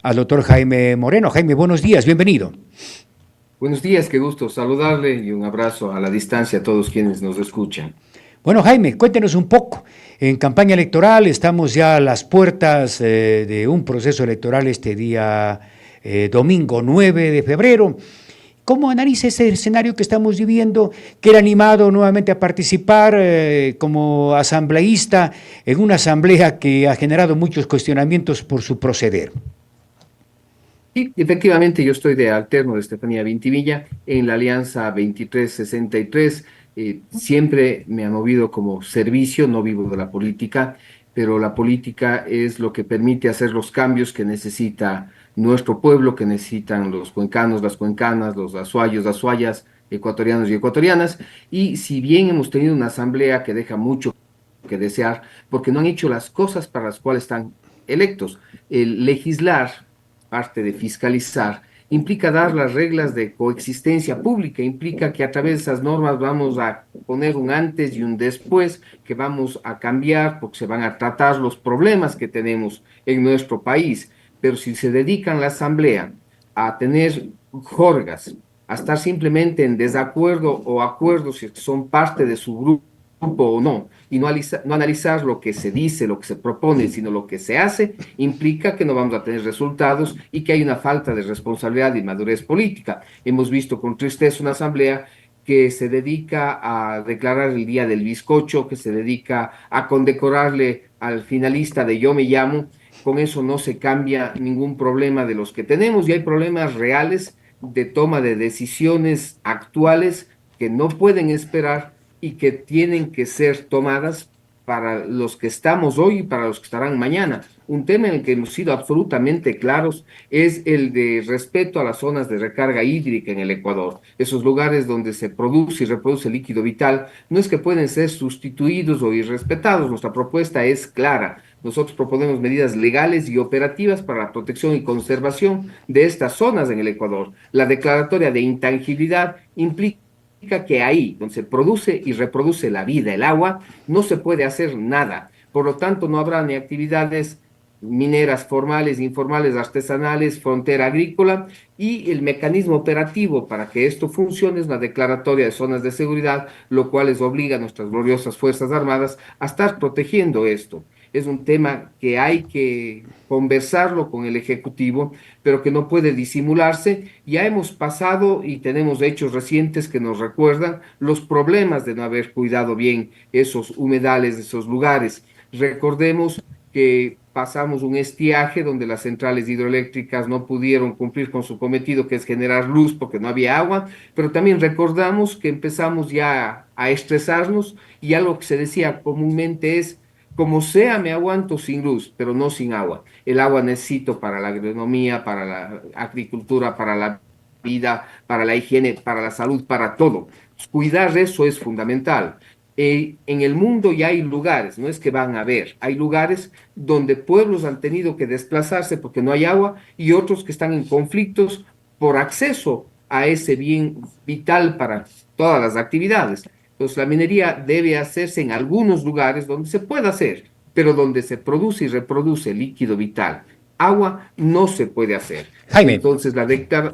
al doctor Jaime Moreno. Jaime, buenos días, bienvenido. Buenos días, qué gusto saludarle y un abrazo a la distancia a todos quienes nos escuchan. Bueno, Jaime, cuéntenos un poco. En campaña electoral estamos ya a las puertas de un proceso electoral este día domingo 9 de febrero. ¿Cómo analiza ese escenario que estamos viviendo? Que era animado nuevamente a participar como asambleísta en una asamblea que ha generado muchos cuestionamientos por su proceder. Y efectivamente yo estoy de alterno de Estefanía Vintimilla en la Alianza 2363. Siempre me ha movido como servicio, no vivo de la política, pero la política es lo que permite hacer los cambios que necesita nuestro pueblo, que necesitan los cuencanos, las cuencanas, los azuayos, azuayas, ecuatorianos y ecuatorianas. Y si bien hemos tenido una asamblea que deja mucho que desear, porque no han hecho las cosas para las cuales están electos. El legislar, parte de fiscalizar, implica dar las reglas de coexistencia pública, implica que a través de esas normas vamos a poner un antes y un después, que vamos a cambiar porque se van a tratar los problemas que tenemos en nuestro país. Pero si se dedican la asamblea a tener jorgas, a estar simplemente en desacuerdo o acuerdo si son parte de su grupo o no, y no analizar lo que se dice, lo que se propone, sino lo que se hace, implica que no vamos a tener resultados y que hay una falta de responsabilidad y madurez política. Hemos visto con tristeza una asamblea que se dedica a declarar el Día del Bizcocho, que se dedica a condecorarle al finalista de Yo Me Llamo. Con eso no se cambia ningún problema de los que tenemos y hay problemas reales de toma de decisiones actuales que no pueden esperar y que tienen que ser tomadas para los que estamos hoy y para los que estarán mañana. Un tema en el que hemos sido absolutamente claros es el de respeto a las zonas de recarga hídrica en el Ecuador. Esos lugares donde se produce y reproduce líquido vital no es que pueden ser sustituidos o irrespetados. Nuestra propuesta es clara. Nosotros proponemos medidas legales y operativas para la protección y conservación de estas zonas en el Ecuador. La declaratoria de intangibilidad implica que ahí, donde se produce y reproduce la vida, el agua, no se puede hacer nada. Por lo tanto, no habrá ni actividades mineras formales, informales, artesanales, frontera agrícola, y el mecanismo operativo para que esto funcione es la declaratoria de zonas de seguridad, lo cual les obliga a nuestras gloriosas Fuerzas Armadas a estar protegiendo esto. Es un tema que hay que conversarlo con el Ejecutivo, pero que no puede disimularse. Ya hemos pasado y tenemos hechos recientes que nos recuerdan los problemas de no haber cuidado bien esos humedales, esos lugares. Recordemos que pasamos un estiaje donde las centrales hidroeléctricas no pudieron cumplir con su cometido, que es generar luz porque no había agua, pero también recordamos que empezamos ya a estresarnos y algo que se decía comúnmente es, como sea, me aguanto sin luz, pero no sin agua. El agua necesito para la agronomía, para la agricultura, para la vida, para la higiene, para la salud, para todo. Cuidar eso es fundamental. En el mundo ya hay lugares, no es que van a haber, hay lugares donde pueblos han tenido que desplazarse porque no hay agua y otros que están en conflictos por acceso a ese bien vital para todas las actividades. Entonces, la minería debe hacerse en algunos lugares donde se pueda hacer, pero donde se produce y reproduce líquido vital. Agua no se puede hacer. Jaime, Entonces,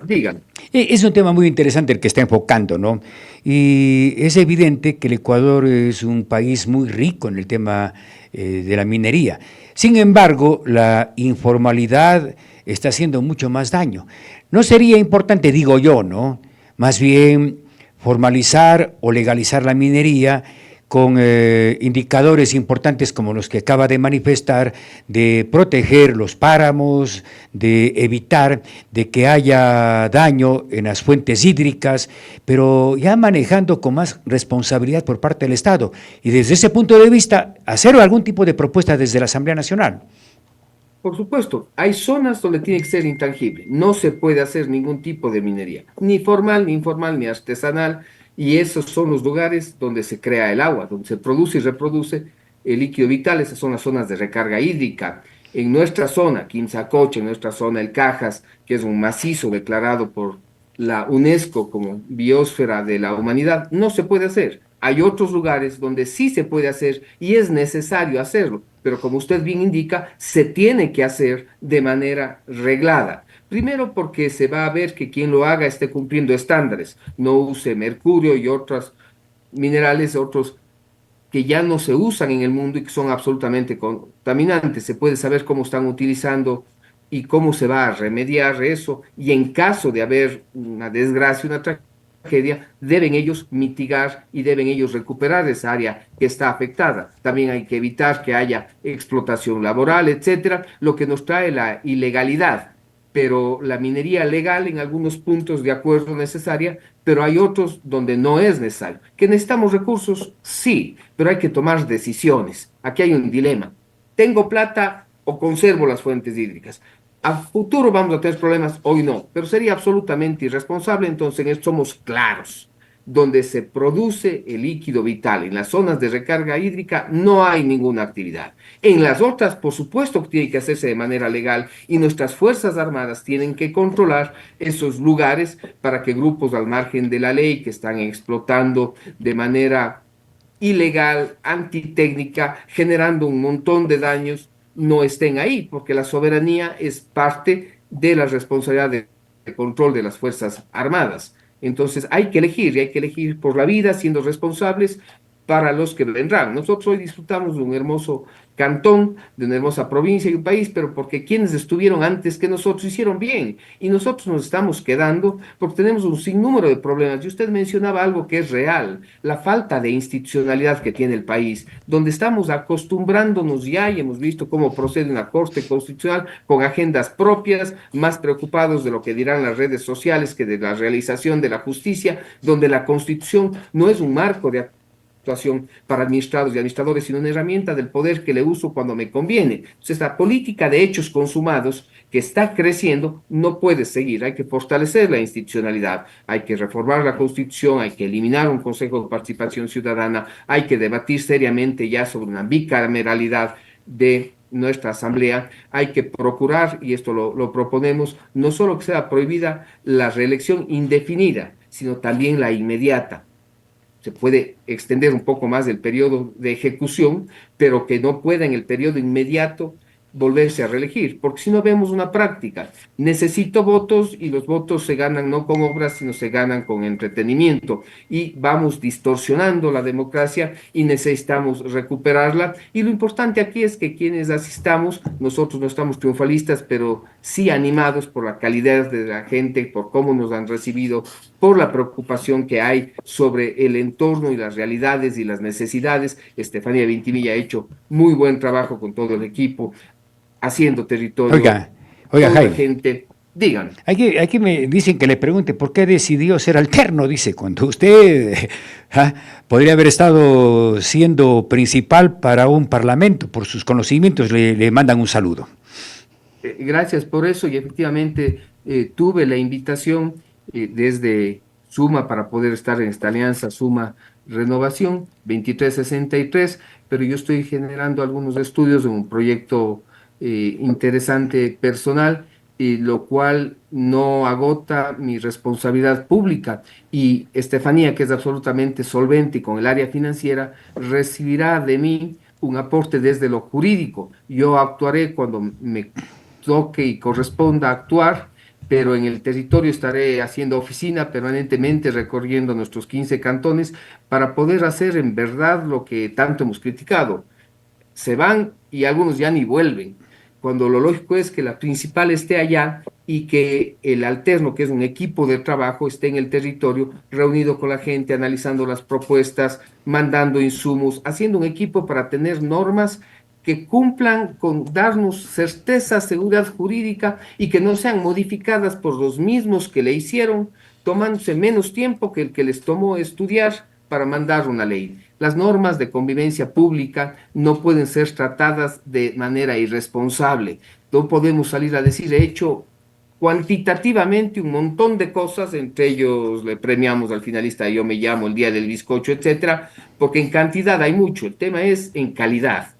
digan. es un tema muy interesante el que está enfocando, ¿no? Y es evidente que el Ecuador es un país muy rico en el tema de la minería. Sin embargo, la informalidad está haciendo mucho más daño. No sería importante, digo yo, ¿no? Más bien formalizar o legalizar la minería con indicadores importantes como los que acaba de manifestar, de proteger los páramos, de evitar de que haya daño en las fuentes hídricas, pero ya manejando con más responsabilidad por parte del Estado. Y desde ese punto de vista, hacer algún tipo de propuesta desde la Asamblea Nacional. Por supuesto, hay zonas donde tiene que ser intangible. No se puede hacer ningún tipo de minería, ni formal, ni informal, ni artesanal. Y esos son los lugares donde se crea el agua, donde se produce y reproduce el líquido vital. Esas son las zonas de recarga hídrica. En nuestra zona, Quimsacoche, en nuestra zona El Cajas, que es un macizo declarado por la UNESCO como biosfera de la humanidad, no se puede hacer. Hay otros lugares donde sí se puede hacer y es necesario hacerlo. pero como usted bien indica, se tiene que hacer de manera reglada. Primero porque se va a ver que quien lo haga esté cumpliendo estándares, no use mercurio y otros minerales, otros que ya no se usan en el mundo y que son absolutamente contaminantes. Se puede saber cómo están utilizando y cómo se va a remediar eso. Y en caso de haber una desgracia, una tragedia, deben ellos mitigar y deben ellos recuperar esa área que está afectada. También hay que evitar que haya explotación laboral, etcétera, lo que nos trae la ilegalidad. Pero la minería legal en algunos puntos de acuerdo necesaria, pero hay otros donde no es necesario. ¿Que necesitamos recursos? Sí, pero hay que tomar decisiones. Aquí hay un dilema. ¿Tengo plata o conservo las fuentes hídricas? A futuro vamos a tener problemas, hoy no, pero sería absolutamente irresponsable, entonces en esto somos claros. Donde se produce el líquido vital, en las zonas de recarga hídrica, no hay ninguna actividad. En las otras, por supuesto que tiene que hacerse de manera legal y nuestras Fuerzas Armadas tienen que controlar esos lugares para que grupos al margen de la ley que están explotando de manera ilegal, antitécnica, generando un montón de daños, no estén ahí, porque la soberanía es parte de la responsabilidad de control de las Fuerzas Armadas. Entonces hay que elegir, y hay que elegir por la vida, siendo responsables para los que vendrán. Nosotros hoy disfrutamos de un hermoso cantón, de una hermosa provincia y un país, pero porque quienes estuvieron antes que nosotros hicieron bien y nosotros nos estamos quedando porque tenemos un sinnúmero de problemas. Y usted mencionaba algo que es real, la falta de institucionalidad que tiene el país, donde estamos acostumbrándonos ya y hemos visto cómo procede una Corte Constitucional con agendas propias, más preocupados de lo que dirán las redes sociales que de la realización de la justicia, donde la Constitución no es un marco de actuación para administrados y administradores, sino una herramienta del poder que le uso cuando me conviene. Entonces, la política de hechos consumados que está creciendo no puede seguir. Hay que fortalecer la institucionalidad, hay que reformar la Constitución, hay que eliminar un Consejo de Participación Ciudadana, hay que debatir seriamente ya sobre una bicameralidad de nuestra Asamblea, hay que procurar, y esto lo proponemos, no solo que sea prohibida la reelección indefinida, sino también la inmediata. Se puede extender un poco más el periodo de ejecución, pero que no pueda en el periodo inmediato volverse a reelegir, porque si no vemos una práctica, necesito votos y los votos se ganan no con obras, sino se ganan con entretenimiento y vamos distorsionando la democracia y necesitamos recuperarla. Y lo importante aquí es que quienes asistamos, nosotros no estamos triunfalistas, pero sí animados por la calidad de la gente, por cómo nos han recibido, por la preocupación que hay sobre el entorno y las realidades y las necesidades. Estefanía Vintimilla ha hecho muy buen trabajo con todo el equipo haciendo territorio, Oiga, oiga, toda la Jaime, gente. Díganme. aquí me dicen que le pregunte por qué decidió ser alterno, dice, cuando usted podría haber estado siendo principal para un parlamento, por sus conocimientos le mandan un saludo. Gracias por eso y efectivamente tuve la invitación desde Suma para poder estar en esta alianza Suma Renovación 2363, pero yo estoy generando algunos estudios en un proyecto interesante personal, lo cual no agota mi responsabilidad pública. Y Estefanía, que es absolutamente solvente y con el área financiera, recibirá de mí un aporte desde lo jurídico. Yo actuaré cuando me toque y corresponda actuar, pero en el territorio estaré haciendo oficina permanentemente, recorriendo nuestros 15 cantones para poder hacer en verdad lo que tanto hemos criticado. Se van y algunos ya ni vuelven, cuando lo lógico es que la principal esté allá y que el alterno, que es un equipo de trabajo, esté en el territorio, reunido con la gente, analizando las propuestas, mandando insumos, haciendo un equipo para tener normas que cumplan con darnos certeza, seguridad jurídica y que no sean modificadas por los mismos que le hicieron, tomándose menos tiempo que el que les tomó estudiar para mandar una ley. Las normas de convivencia pública no pueden ser tratadas de manera irresponsable. No podemos salir a decir, he hecho cuantitativamente un montón de cosas, entre ellos le premiamos al finalista Yo Me Llamo, el Día del Bizcocho, etcétera, porque en cantidad hay mucho, el tema es en calidad.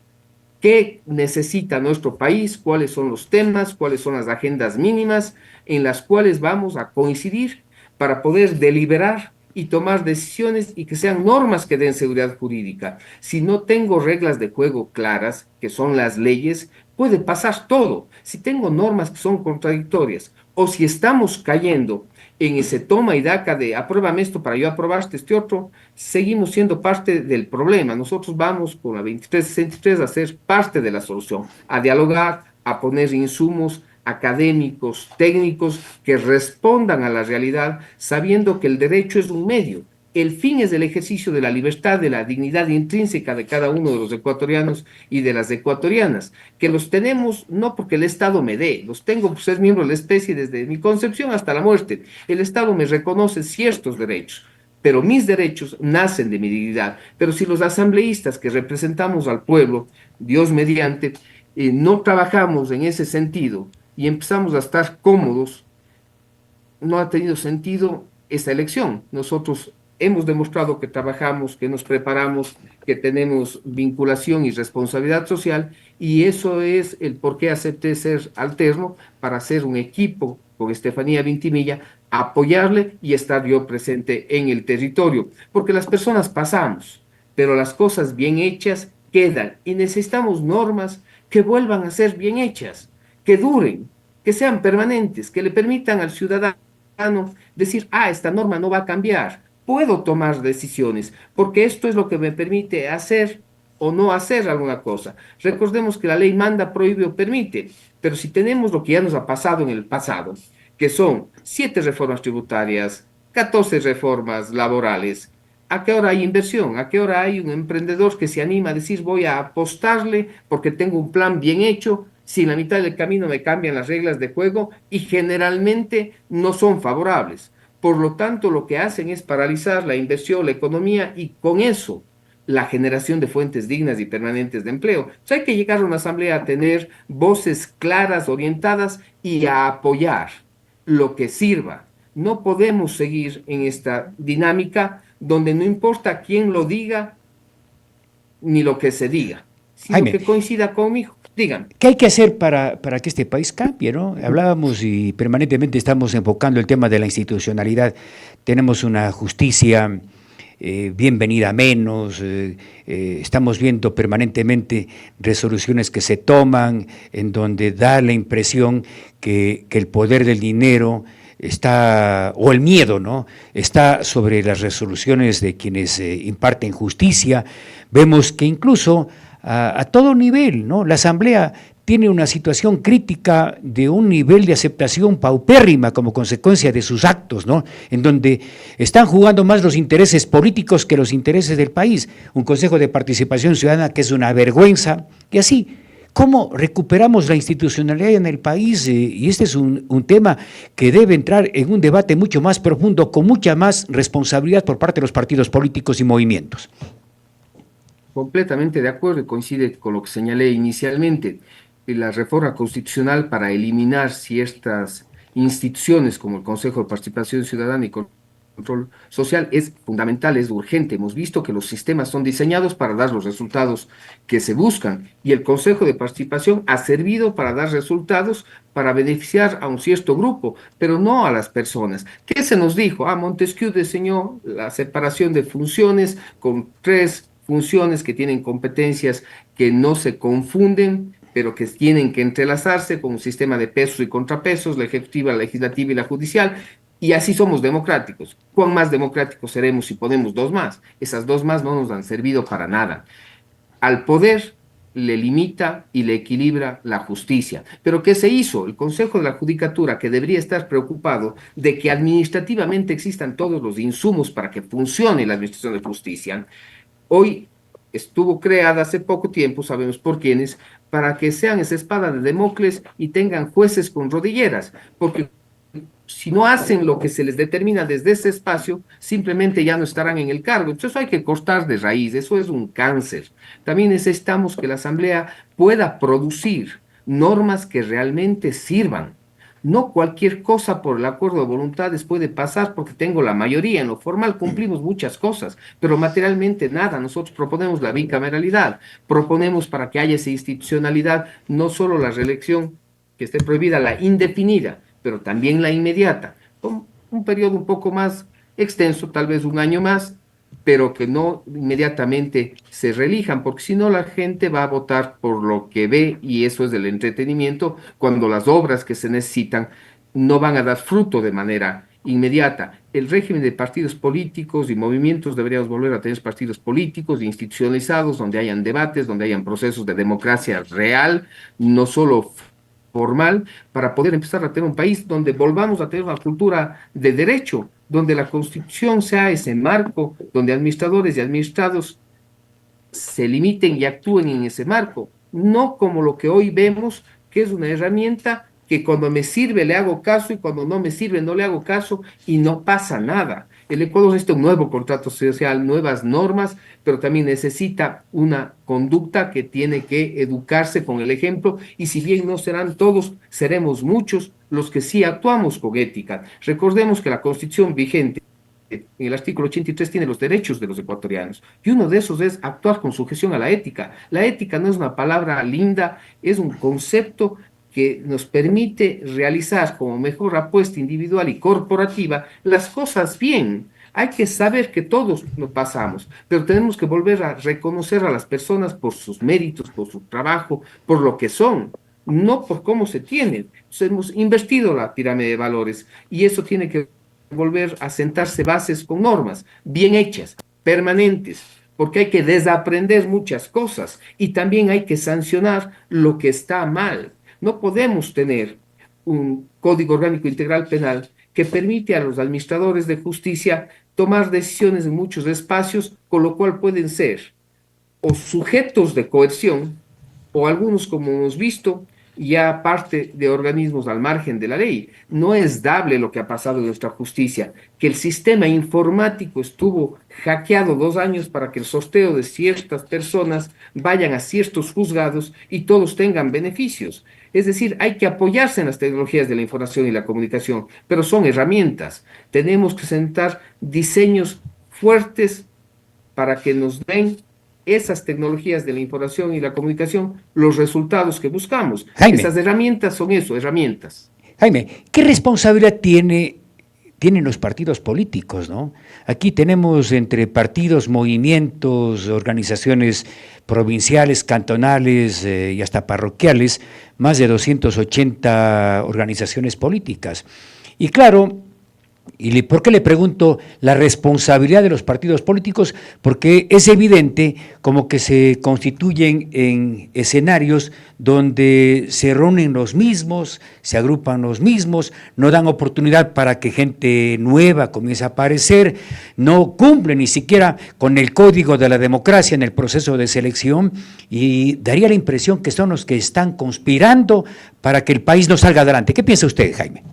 ¿Qué necesita nuestro país? ¿Cuáles son los temas? ¿Cuáles son las agendas mínimas en las cuales vamos a coincidir para poder deliberar y tomar decisiones y que sean normas que den seguridad jurídica. Si no tengo reglas de juego claras, que son las leyes, puede pasar todo. Si tengo normas que son contradictorias o si estamos cayendo en ese toma y daca de apruébame esto para yo aprobarte este otro, seguimos siendo parte del problema. Nosotros vamos con la 2363 a ser parte de la solución, a dialogar, a poner insumos académicos, técnicos, que respondan a la realidad, sabiendo que el derecho es un medio. El fin es el ejercicio de la libertad, de la dignidad intrínseca de cada uno de los ecuatorianos y de las ecuatorianas, que los tenemos no porque el Estado me dé, los tengo por ser miembro de la especie desde mi concepción hasta la muerte. El Estado me reconoce ciertos derechos, pero mis derechos nacen de mi dignidad. Pero si los asambleístas que representamos al pueblo, Dios mediante, no trabajamos en ese sentido y empezamos a estar cómodos, no ha tenido sentido esta elección. Nosotros hemos demostrado que trabajamos, que nos preparamos, que tenemos vinculación y responsabilidad social, y eso es el por qué acepté ser alterno para hacer un equipo con Estefanía Vintimilla, apoyarle y estar yo presente en el territorio, porque las personas pasamos, pero las cosas bien hechas quedan y necesitamos normas que vuelvan a ser bien hechas, que duren, que sean permanentes, que le permitan al ciudadano decir, esta norma no va a cambiar, puedo tomar decisiones, porque esto es lo que me permite hacer o no hacer alguna cosa. Recordemos que la ley manda, prohíbe o permite, pero si tenemos lo que ya nos ha pasado en el pasado, que son 7 reformas tributarias, 14 reformas laborales, ¿a qué hora hay inversión? ¿A qué hora hay un emprendedor que se anima a decir voy a apostarle porque tengo un plan bien hecho? Si en la mitad del camino me cambian las reglas de juego y generalmente no son favorables. Por lo tanto, lo que hacen es paralizar la inversión, la economía y con eso la generación de fuentes dignas y permanentes de empleo. Entonces hay que llegar a una asamblea a tener voces claras, orientadas y a apoyar lo que sirva. No podemos seguir en esta dinámica donde no importa quién lo diga ni lo que se diga, sino Jaime, que coincida conmigo. Díganme. ¿qué hay que hacer para que este país cambie, ¿no? Hablábamos y permanentemente estamos enfocando el tema de la institucionalidad. Tenemos una justicia bienvenida menos, estamos viendo permanentemente resoluciones que se toman en donde da la impresión que el poder del dinero está, o el miedo, ¿no? Está sobre las resoluciones de quienes imparten justicia. Vemos que incluso a todo nivel, ¿no? La Asamblea tiene una situación crítica de un nivel de aceptación paupérrima como consecuencia de sus actos, ¿no? En donde están jugando más los intereses políticos que los intereses del país. Un Consejo de Participación Ciudadana que es una vergüenza, y así. ¿Cómo recuperamos la institucionalidad en el país? Y este es un tema que debe entrar en un debate mucho más profundo, con mucha más responsabilidad por parte de los partidos políticos y movimientos. Completamente de acuerdo y coincide con lo que señalé inicialmente. La reforma constitucional para eliminar ciertas instituciones como el Consejo de Participación Ciudadana y Control Social es fundamental, es urgente. Hemos visto que los sistemas son diseñados para dar los resultados que se buscan y el Consejo de Participación ha servido para dar resultados para beneficiar a un cierto grupo, pero no a las personas. ¿Qué se nos dijo? Montesquieu diseñó la separación de funciones con 3 funciones que tienen competencias que no se confunden, pero que tienen que entrelazarse con un sistema de pesos y contrapesos, la ejecutiva, la legislativa y la judicial, y así somos democráticos. ¿Cuán más democráticos seremos si ponemos 2 más? Esas 2 más no nos han servido para nada. Al poder le limita y le equilibra la justicia. ¿Pero qué se hizo? El Consejo de la Judicatura, que debería estar preocupado de que administrativamente existan todos los insumos para que funcione la administración de justicia, hoy estuvo creada hace poco tiempo, sabemos por quiénes, para que sean esa espada de Damocles y tengan jueces con rodilleras, porque si no hacen lo que se les determina desde ese espacio, simplemente ya no estarán en el cargo. Entonces hay que cortar de raíz, eso es un cáncer. También necesitamos que la Asamblea pueda producir normas que realmente sirvan. No cualquier cosa por el acuerdo de voluntades puede pasar porque tengo la mayoría. En lo formal cumplimos muchas cosas, pero materialmente nada. Nosotros proponemos la bicameralidad, proponemos para que haya esa institucionalidad, no solo la reelección, que esté prohibida, la indefinida, pero también la inmediata, con un periodo un poco más extenso, tal vez un año más, pero que no inmediatamente se reelijan, porque si no la gente va a votar por lo que ve y eso es del entretenimiento, cuando las obras que se necesitan no van a dar fruto de manera inmediata. El régimen de partidos políticos y movimientos deberíamos volver a tener partidos políticos institucionalizados, donde hayan debates, donde hayan procesos de democracia real, no solo formal, para poder empezar a tener un país donde volvamos a tener una cultura de derecho, donde la Constitución sea ese marco, donde administradores y administrados se limiten y actúen en ese marco, no como lo que hoy vemos, que es una herramienta que cuando me sirve le hago caso y cuando no me sirve no le hago caso y no pasa nada. El Ecuador necesita un nuevo contrato social, nuevas normas, pero también necesita una conducta que tiene que educarse con el ejemplo y si bien no serán todos, seremos muchos los que sí actuamos con ética. Recordemos que la constitución vigente en el artículo 83 tiene los derechos de los ecuatorianos y uno de esos es actuar con sujeción a la ética. La ética no es una palabra linda, es un concepto que nos permite realizar como mejor apuesta individual y corporativa las cosas bien. Hay que saber que todos lo pasamos, pero tenemos que volver a reconocer a las personas por sus méritos, por su trabajo, por lo que son, no por cómo se tienen. Hemos invertido la pirámide de valores y eso tiene que volver a sentarse bases con normas bien hechas, permanentes, porque hay que desaprender muchas cosas y también hay que sancionar lo que está mal. No podemos tener un código orgánico integral penal que permite a los administradores de justicia tomar decisiones en muchos espacios, con lo cual pueden ser o sujetos de coerción o algunos, como hemos visto, ya parte de organismos al margen de la ley. No es dable lo que ha pasado en nuestra justicia, que el sistema informático estuvo hackeado 2 años para que el sorteo de ciertas personas vayan a ciertos juzgados y todos tengan beneficios. Es decir, hay que apoyarse en las tecnologías de la información y la comunicación, pero son herramientas. Tenemos que sentar diseños fuertes para que nos den esas tecnologías de la información y la comunicación los resultados que buscamos. Jaime, Esas herramientas son eso, herramientas. Jaime, ¿qué responsabilidad tienen los partidos políticos, ¿no? Aquí tenemos entre partidos, movimientos, organizaciones provinciales, cantonales y hasta parroquiales, más de 280 organizaciones políticas. Y claro, ¿por qué le pregunto la responsabilidad de los partidos políticos? Porque es evidente como que se constituyen en escenarios donde se reúnen los mismos, se agrupan los mismos, no dan oportunidad para que gente nueva comience a aparecer, no cumplen ni siquiera con el código de la democracia en el proceso de selección y daría la impresión que son los que están conspirando para que el país no salga adelante. ¿Qué piensa usted, Jaime?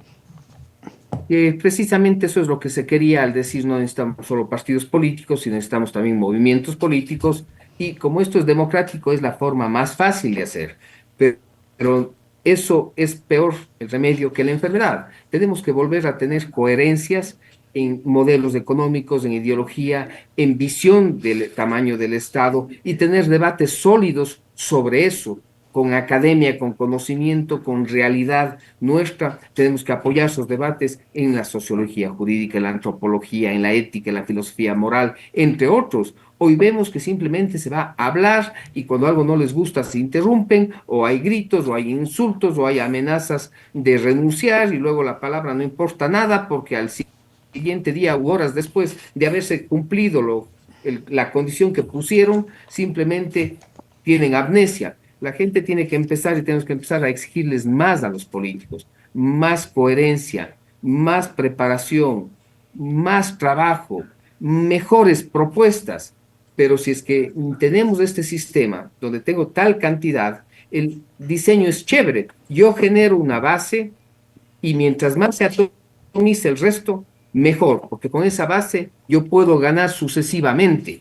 Precisamente eso es lo que se quería al decir no necesitamos solo partidos políticos, sino necesitamos también movimientos políticos y como esto es democrático es la forma más fácil de hacer, pero eso es peor el remedio que la enfermedad. Tenemos que volver a tener coherencias en modelos económicos, en ideología, en visión del tamaño del Estado y tener debates sólidos sobre eso con academia, con conocimiento, con realidad nuestra. Tenemos que apoyar esos debates en la sociología jurídica, en la antropología, en la ética, en la filosofía moral, entre otros. Hoy vemos que simplemente se va a hablar y cuando algo no les gusta se interrumpen, o hay gritos, o hay insultos, o hay amenazas de renunciar y luego la palabra no importa nada porque al siguiente día u horas después de haberse cumplido la condición que pusieron, simplemente tienen amnesia. La gente tiene que empezar y tenemos que empezar a exigirles más a los políticos, más coherencia, más preparación, más trabajo, mejores propuestas. Pero si es que tenemos este sistema donde tengo tal cantidad, el diseño es chévere. Yo genero una base y mientras más se atomice el resto, mejor, porque con esa base yo puedo ganar sucesivamente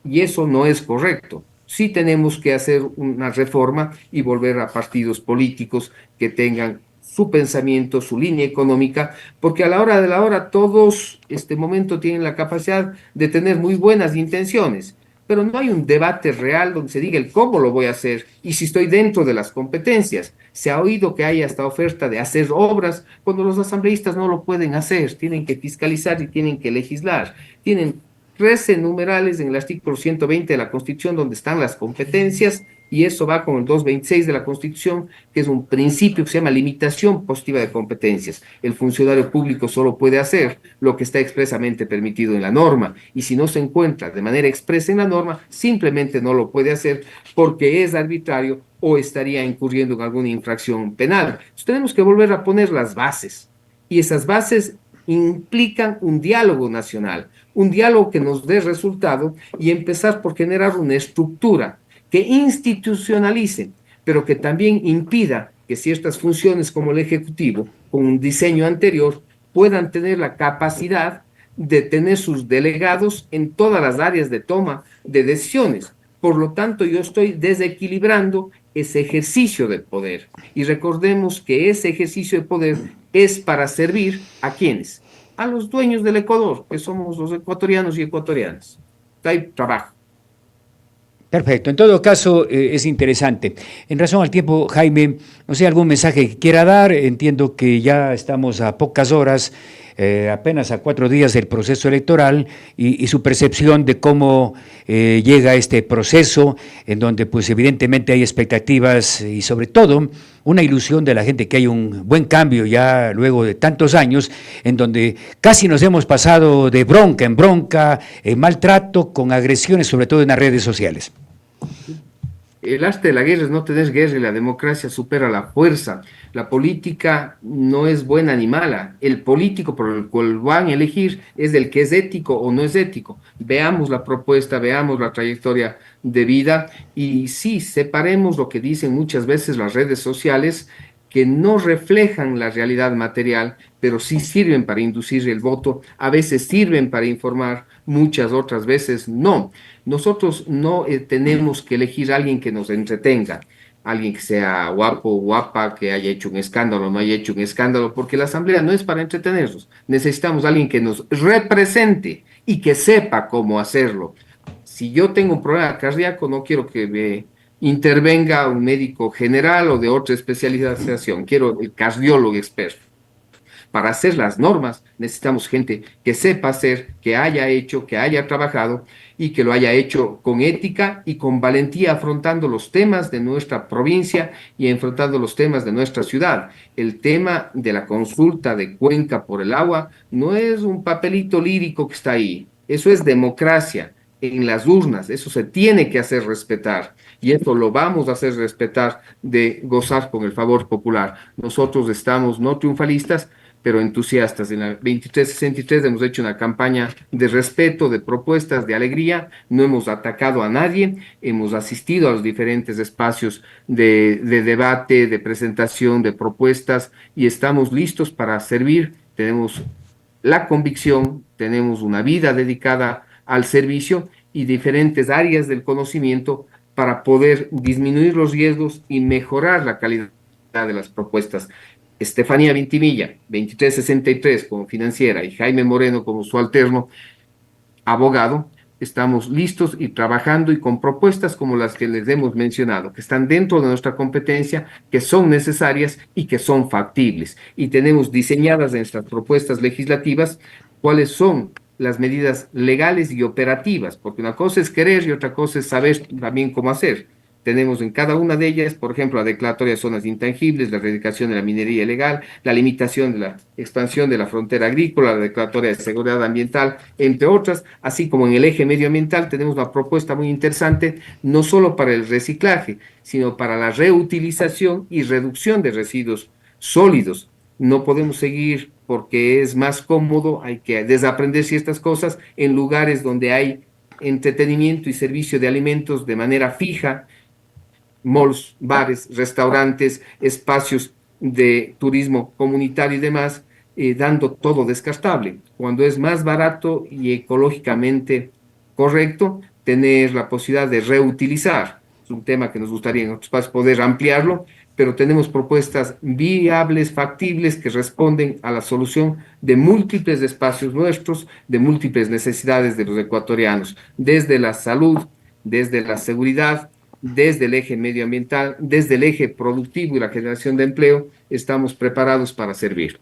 y eso no es correcto. Sí tenemos que hacer una reforma y volver a partidos políticos que tengan su pensamiento, su línea económica, porque a la hora de la hora todos este momento tienen la capacidad de tener muy buenas intenciones, pero no hay un debate real donde se diga el cómo lo voy a hacer y si estoy dentro de las competencias. Se ha oído que hay hasta oferta de hacer obras cuando los asambleístas no lo pueden hacer, tienen que fiscalizar y tienen que legislar. Tienen 13 numerales en el artículo 120 de la Constitución donde están las competencias y eso va con el 226 de la Constitución, que es un principio que se llama limitación positiva de competencias. El funcionario público solo puede hacer lo que está expresamente permitido en la norma y si no se encuentra de manera expresa en la norma, simplemente no lo puede hacer porque es arbitrario o estaría incurriendo en alguna infracción penal. Entonces, tenemos que volver a poner las bases y esas bases implican un diálogo nacional, un diálogo que nos dé resultado y empezar por generar una estructura que institucionalice, pero que también impida que ciertas funciones como el Ejecutivo, con un diseño anterior, puedan tener la capacidad de tener sus delegados en todas las áreas de toma de decisiones. Por lo tanto, yo estoy desequilibrando ese ejercicio del poder. Y recordemos que ese ejercicio de poder es para servir a quienes, a los dueños del Ecuador, que somos los ecuatorianos y ecuatorianas. Hay trabajo. Perfecto, en todo caso es interesante. En razón al tiempo, Jaime, no sé, algún mensaje que quiera dar, entiendo que ya estamos a pocas horas, apenas a 4 días del proceso electoral y su percepción de cómo llega este proceso, en donde pues evidentemente hay expectativas y sobre todo una ilusión de la gente que hay un buen cambio ya luego de tantos años, en donde casi nos hemos pasado de bronca en bronca, maltrato, con agresiones, sobre todo en las redes sociales. El arte de la guerra es no tener guerra y la democracia supera la fuerza. La política no es buena ni mala. El político por el cual van a elegir es el que es ético o no es ético. Veamos la propuesta, veamos la trayectoria de vida y sí, separemos lo que dicen muchas veces las redes sociales que no reflejan la realidad material, pero sí sirven para inducir el voto, a veces sirven para informar, muchas otras veces no. Nosotros no tenemos que elegir a alguien que nos entretenga, alguien que sea guapo, guapa, que haya hecho un escándalo, no haya hecho un escándalo, porque la asamblea no es para entretenernos. Necesitamos a alguien que nos represente y que sepa cómo hacerlo. Si yo tengo un problema cardíaco, no quiero que me intervenga un médico general o de otra especialización, quiero el cardiólogo experto. Para hacer las normas necesitamos gente que sepa hacer, que haya hecho, que haya trabajado y que lo haya hecho con ética y con valentía afrontando los temas de nuestra provincia y enfrentando los temas de nuestra ciudad. El tema de la consulta de Cuenca por el agua no es un papelito lírico que está ahí, eso es democracia en las urnas, eso se tiene que hacer respetar y esto lo vamos a hacer respetar de gozar con el favor popular. Nosotros estamos no triunfalistas, pero entusiastas. En la 2363 hemos hecho una campaña de respeto, de propuestas, de alegría, no hemos atacado a nadie, hemos asistido a los diferentes espacios de debate, de presentación, de propuestas y estamos listos para servir. Tenemos la convicción, tenemos una vida dedicada al servicio y diferentes áreas del conocimiento para poder disminuir los riesgos y mejorar la calidad de las propuestas. Estefanía Vintimilla, 2363 como financiera y Jaime Moreno como su alterno abogado, estamos listos y trabajando y con propuestas como las que les hemos mencionado, que están dentro de nuestra competencia, que son necesarias y que son factibles. Y tenemos diseñadas en nuestras propuestas legislativas cuáles son las medidas legales y operativas, porque una cosa es querer y otra cosa es saber también cómo hacer. Tenemos en cada una de ellas, por ejemplo, la declaratoria de zonas intangibles, la erradicación de la minería ilegal, la limitación de la expansión de la frontera agrícola, la declaratoria de seguridad ambiental, entre otras, así como en el eje medioambiental tenemos una propuesta muy interesante, no solo para el reciclaje, sino para la reutilización y reducción de residuos sólidos. No podemos seguir porque es más cómodo, hay que desaprender ciertas cosas en lugares donde hay entretenimiento y servicio de alimentos de manera fija, malls, bares, restaurantes, espacios de turismo comunitario y demás, dando todo descartable. Cuando es más barato y ecológicamente correcto, tener la posibilidad de reutilizar. Es un tema que nos gustaría en otros espacios poder ampliarlo, pero tenemos propuestas viables, factibles, que responden a la solución de múltiples espacios nuestros, de múltiples necesidades de los ecuatorianos, desde la salud, desde la seguridad, desde el eje medioambiental, desde el eje productivo y la generación de empleo, estamos preparados para servir.